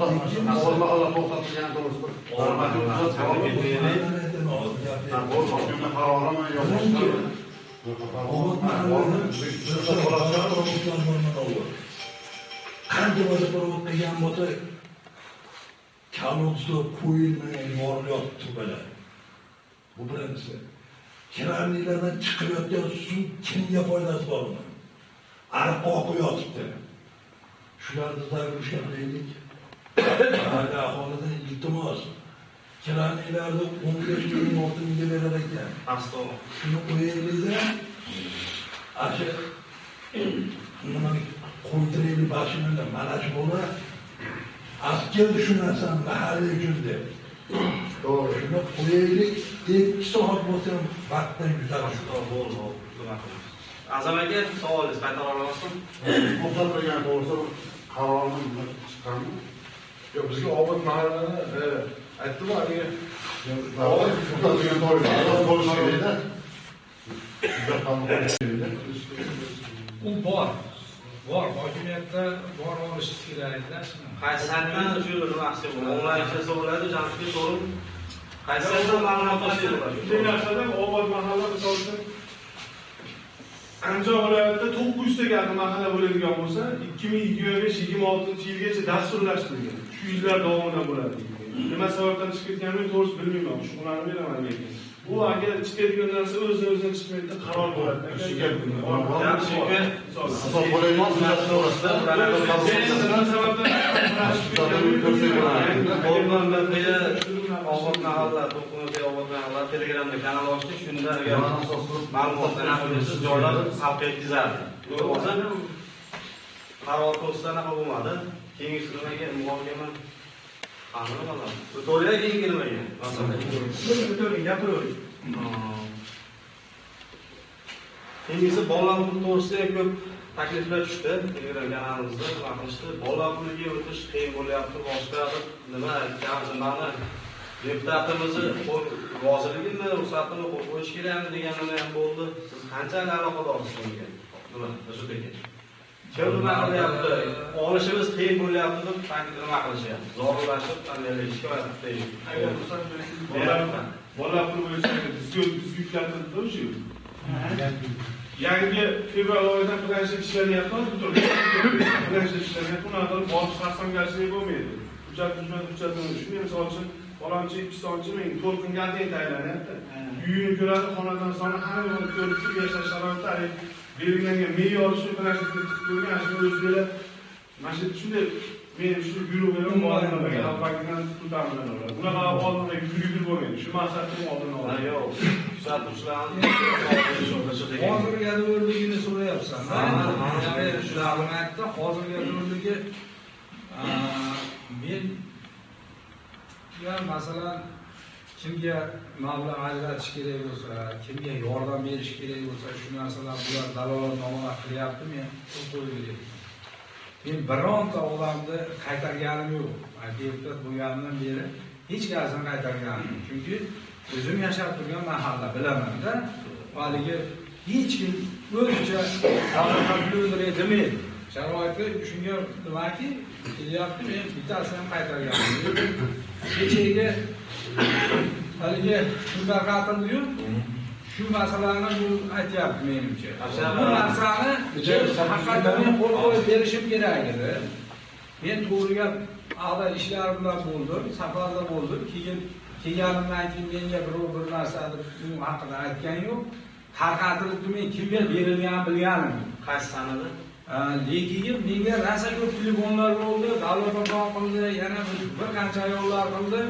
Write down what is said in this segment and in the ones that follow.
Allah to'xtatgan to'g'risi bir qancha bo'lsa bo'lsa kalonsi qo'yilmagan yorliq tubalar. Bu birinchisi. Keramliklardan chiqayotgan suv kimga foydasi bormi? Ariq oqib yotibdi. Shularni zarurishga qilaylik. Hali aholidan iltimos. Keramliklarni 15 ming oltinga berar ekan. Astag'firullah. Shuni qo'yaylik-da. Asha nimani qo'ydiraylik bashimda mana shu bola askar shu narsani mahalliy uchun deb. To'g'ri, shuni qo'yaylik, 2 soat bo'lsa ham vaqtdan yutamiz. Bo'ldi. Azam aka, savolingiz qaytara olasizmi? to'xtatmagan to'g'risi qarorni chiqqanmi? Yo, bizga obod mahallani aytdim haligi obod to'xtatmagan to'g'risi bo'lishi kerak-da. U bor. Hokimiyatda bor olish kerakda. Qaysardan shu maqsad onlayn ishlasa bo'ladi, jamshidga so'rib. Qaysardan ma'lumot olsa bo'ladi. Shunday narsada obod mahalla misol uchun Andijon viloyatida 900 taga yaqin mahalla bo'ladigan bo'lsa, 2025-26-yilgacha dasturlashtirilgan. Shu yillar davomida bo'ladi. Nima sababdan chiqib ketganini to'g'risi bilmayman. Shug'ullanib beraman lekin. Bu agar chiqadigan narsa o'z-o'zidan chiqmaydi, qaror bo'ladi. Asof bo'layotgan to'g'risida nima sababdan obod mahalla, to'qqizinchi obod mahalla Telegramda kanal ochdik. Shunda agar ma'lumotlar aniqlashsiz joylar xalqqa yetkazardi. O'zi qaror to'g'risida anaqa bo'lmadi. Keyingi nimaga muhokama aniqlanadi. To'g'riga keyin kelmagan. Masalan, gapiravering. Keyingisi bolalar to'g'risida ko'p takliflar tushdi. Telegram kanalimizda nima qilishdi? Bolalar puliga o'tish qiyin bo'lyapti, boshqa nima jamjimani deputatimizni roziligimi, ruxsatini qo'yish kerakmi deganini ham bo'ldi. Siz qanchalik aloqadorsiz bunga? Nima, Rashid aka? Kim nima qilyapti? Olishimiz qiyin bo'lyapti deb nima qilishyapti? Zorlashib, qanday shikoyat qilib. Agar ruxsat bersangiz, bolalar puli bo'yicha bizga yuklantirdi shu. Yangi fevral oyidan planshet ishlaryapti, butun planshet ishlaryapti. Unaqa borib sarsamgarchilik bo'lmaydi. Hujjatni shunday misol uchun falonchi 200 ming to'lqinga taylanyapti. Uyini ko'radi, xonadon soni hamma yo'lni ko'rib yashash sharoiti berilgan me'yor shu planshetga tiqib qo'ygan, shu o'zlari mana shu shunday men shu yurib berib muomalalaga xalqlardan tutamdan oladi. Bunaqa oldinda yurib bo'lmaydi. Shu maqsadni oldin oladi. Yo'q, kuzatuvchilarni hozirgi yadroligini so'rayapsan. Shu da'vatda hozirgi yadroligi men masalan kimga mablag' ajratish kerak bo'lsa, kimga yordam berish kerak bo'lsa, shu narsalar bular dalolatnomalar qilyapti, men qo'yib beraman. Men bironta odamni qaytarganim yo'q. Deputat bo'lganimdan beri hech qaysini qaytarganim yo'q. Chunki o'zim yashab turgan mahalla bilaman-da, haligi hech kim o'zicha davlat pulini demaydi. Sharoiti shunga nimaki kelyapti, men bittasini ham qaytarganim yo'q. Kechagi haligi shunday qatildi-yu, shu masalani bu aytyapti menimcha. Bu narsani haqiqatan men qo'l qo'yib berishim kerak edi. Men to'g'riga a'lo ishlar bilan bo'ldim, safarda bo'ldim. Keyin kelganimdan keyin menga birov bir narsani bu haqida aytgan yo'q. Tarqatilibdi, men kimga berilganini bilganim. Qaysi sanada? Lekin menga rosa ko'p telefonlar bo'ldi, davlatdan qildi, yana bir qancha ayollar qildi.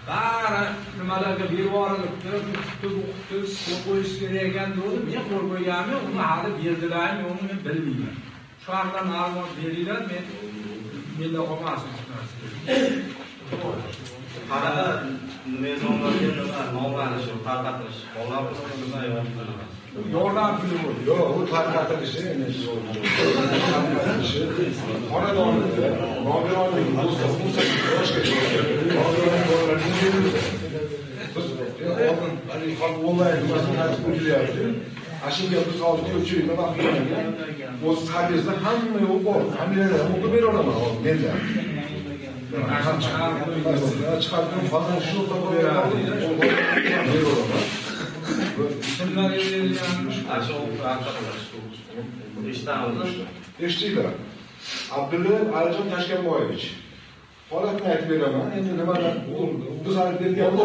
Bari nimalarga berib yuborilibdi, qo'l qo'yish kerak ekan deb, men qo'l qo'yganimni uni hali berdilarmi, yo'qmi men bilmayman. Shu haqida ma'lumot beringlar, menda qolmasin. Qanaqa mezonlarga nomlanish, tarqatilish, bolalar bilan yordam puli bo'ldi. Yo'q, bu tarqatilishi emas. Xonadonda nogironlik bo'lsa, 18 yoshga nogironlik bolalarning biz onlayn maslahat bo'lyapti. Ashunga biz hozir ko'pchilikni vaqtlagan. O'z sabiyasida hamma yo'q bor. Familiyalarni o'qib bera olaman hozir menda. Nasıl çıkarıp koyuyorsun? Çıkartdım falan şu topu verardi. Kimler evlenmiş? Aşağı arkadaşlar. İştahımız. Eshitinglar. Abdulla Alijon Tashkentboyevich. Holatni aytib beraman. Endi nimadan biz aytib berganimiz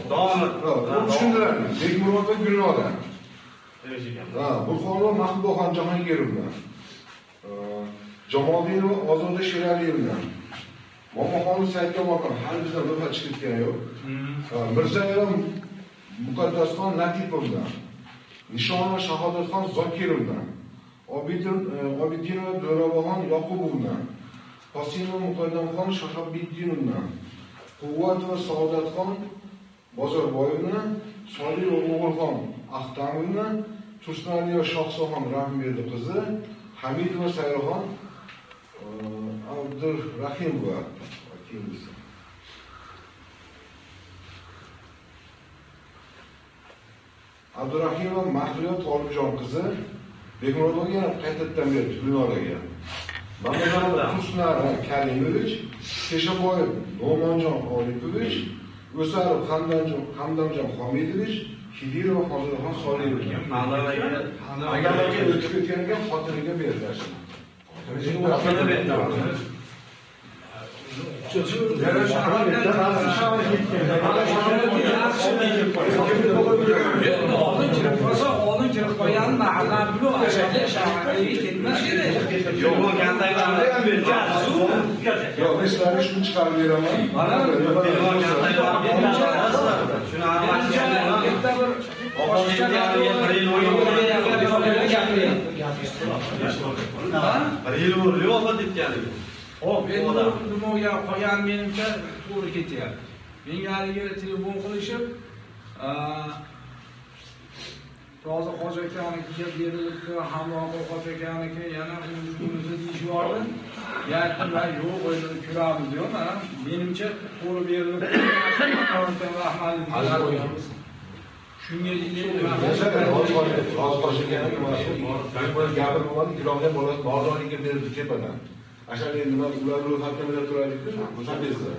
Davom bu tushuntiradi. Bekmurod va Gulnoda. Bu xonlar Mahbubaxon Jahongirovna. Jamoliddinova Ozoda Sheraliyevna. Momoxon Saidkamolxon hali bizdan ro'yxat chiqib ketgani yo'q. Mirzaerom Muqaddasxon Latipovna. Nishonova Shahodatxon Zokirovna. Obiddinova Do'raboxon Yoqubovna. Qosimova Muqaddamxon Shahabiddinovna. Quvvatova Saodatxon Bozorboyevna. Soliyeva O'g'ilxon Axtamovna. Tursunaliya Shohsoxon Rahimberdi qizi. Hamidova Sayroxon Abdurrahimova. Abdurrahimova Mahliyo Tolibjon qizi. Bekmurodovga yana qaytadan berdi Gulnoraga. Mamlajonov Tursunar Karimovich, Teshaboyev No'monjon Olipovich, O'sarov Hamdamjon Xomidovich, Hidirov Hozirxon Soliyevga. Mamlakaga o'tib ketganiga xotiniga berdilar. Oldin kirib qo'ygan mahalla bu ashaddiy shaharga ketmas kerak. Yo'q, gandaylarni Yo'q, men sizlarga shuni chiqarib beraman. Mana shuni almashtirib bitta bir boshqa bir yil bo'ldi vafot etganiga. Hop, endi nimaga qo'ygan menimcha to'g'ri ketyapti. Menga haligi telefon qilishib, Toza Hoca akanikiga berilibdi, Hamroh Hoca akaniki yana o'zimizni deyishyapti. Gapim va yo'q, o'zini ko'ramiz diyor. Mana menimcha to'g'ri berilibdi. Rahmatli qo'yamiz. Shunga gapirib bo'lmadi, Iroqda bolasi bozorga berdi tepadan. Ashar nima ular ro'yxatda turadi-ku, o'sha bezdi.